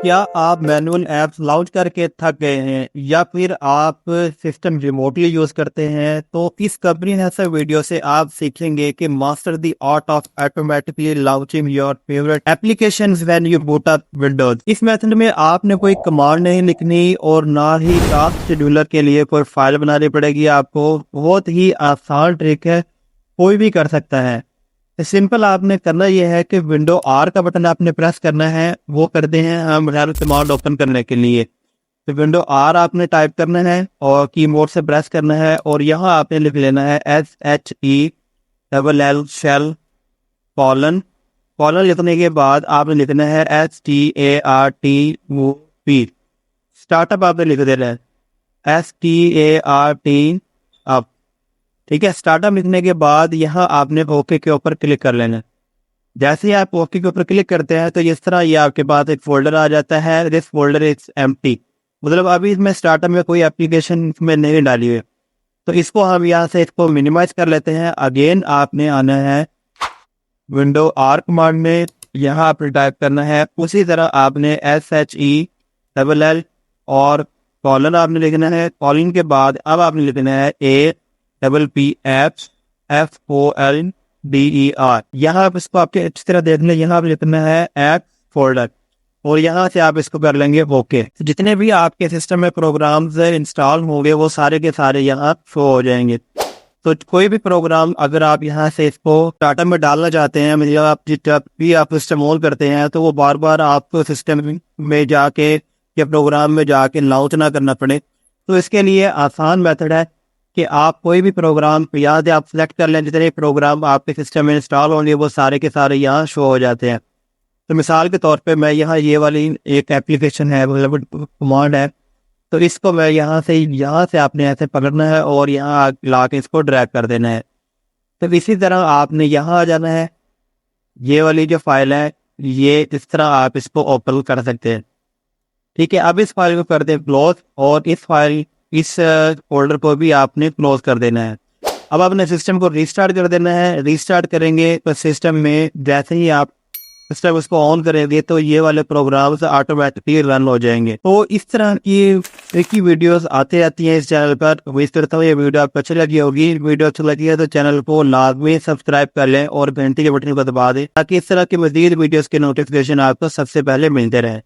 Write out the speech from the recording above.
क्या आप manual apps launch करके थक गए हैं या फिर आप सिस्टम रिमोटली यूज करते हैं? तो इस कंप्रीहेंसिव वीडियो से आप सीखेंगे कि master the art of automatically launching your favourite applications when you boot up Windows. इस मेथड में आपने कोई कमांड नहीं लिखनी और ना ही टास्क शेड्यूलर के लिए कोई फाइल बनानी पड़ेगी। आपको बहुत ही आसान ट्रिक है, कोई भी कर सकता है। सिंपल आपने करना यह है कि विंडो आर का बटन आपने प्रेस करना है। वो करते हैं हम हेल्प कमांड ओपन करने के लिए। तो विंडो आर आपने टाइप करना है और कीबोर्ड से प्रेस करना है और यहाँ आपने लिख लेना है SHELL शेल कॉलन। कॉलन लिखने के बाद आपने लिखना है STARTUP स्टार्टअप आपने लिख देना है START अप। ठीक है, स्टार्टअप लिखने के बाद यहाँ आपने ओके के ऊपर क्लिक कर लेना है। जैसे ही आप ओके के ऊपर क्लिक करते हैं तो इस तरह ये आपके पास एक फोल्डर आ जाता है। दिस फोल्डर इज एम्प्टी, मतलब अभी इसमें स्टार्टअप में कोई एप्लीकेशन में नहीं डाली हुई। तो इसको हम यहाँ से इसको मिनिमाइज कर लेते हैं। अगेन आपने आना है विंडो आर कमांड में, यहाँ आपने टाइप करना है उसी तरह आपने SHELL और कॉलन आपने लिखना है। कॉलन के बाद अब आपने लिखना है APPFOLDER। यहाँ आप इसको आपके अच्छी तरह देख लें। यहाँ आप लिखना है ऐप फोल्डर और यहाँ से आप इसको कर लेंगे ओके। तो जितने भी आपके सिस्टम में प्रोग्राम्स इंस्टॉल होंगे वो सारे के सारे यहाँ शो हो जाएंगे। तो कोई भी प्रोग्राम अगर आप यहाँ से इसको स्टार्टअप में डालना चाहते हैं, मतलब आप जब भी आप इस्तेमाल करते हैं तो वो बार बार आपको सिस्टम में जाके या प्रोग्राम में जाके लॉन्च ना करना पड़े। तो इसके लिए आसान मेथड है कि आप कोई भी प्रोग्राम यहाँ से आप सेलेक्ट कर लें। जितने प्रोग्राम आपके सिस्टम में इंस्टॉल होंगे वो सारे के सारे यहाँ शो हो जाते हैं। तो मिसाल के तौर पे मैं यहाँ ये वाली एक एप्लीकेशन है, मतलब कमांड है, तो इसको मैं यहाँ से आपने ऐसे पकड़ना है और यहाँ ला के इसको ड्रैग कर देना है। तो इसी तरह आपने यहाँ आ जाना है। ये वाली जो फाइल है ये इस तरह आप इसको ओपन कर सकते हैं। ठीक है, अब इस फाइल को कर दें क्लोज और इस फोल्डर को भी आपने क्लोज कर देना है। अब आपने सिस्टम को रीस्टार्ट कर देना है। रीस्टार्ट करेंगे तो सिस्टम में जैसे ही आप सिस्टम उसको ऑन करेंगे तो ये वाले प्रोग्राम्स ऑटोमेटिकली रन हो जाएंगे। तो इस तरह की वीडियोस आते रहती हैं इस चैनल पर। उम्मीद करता हूँ ये वीडियो आपको अच्छी लगी होगी। वीडियो अच्छी लगी है तो चैनल को लाजमी सब्सक्राइब कर लें और घंटी के बटन को दबा दें ताकि इस तरह की मजीद वीडियोस के नोटिफिकेशन आपको सबसे पहले मिलते रहे।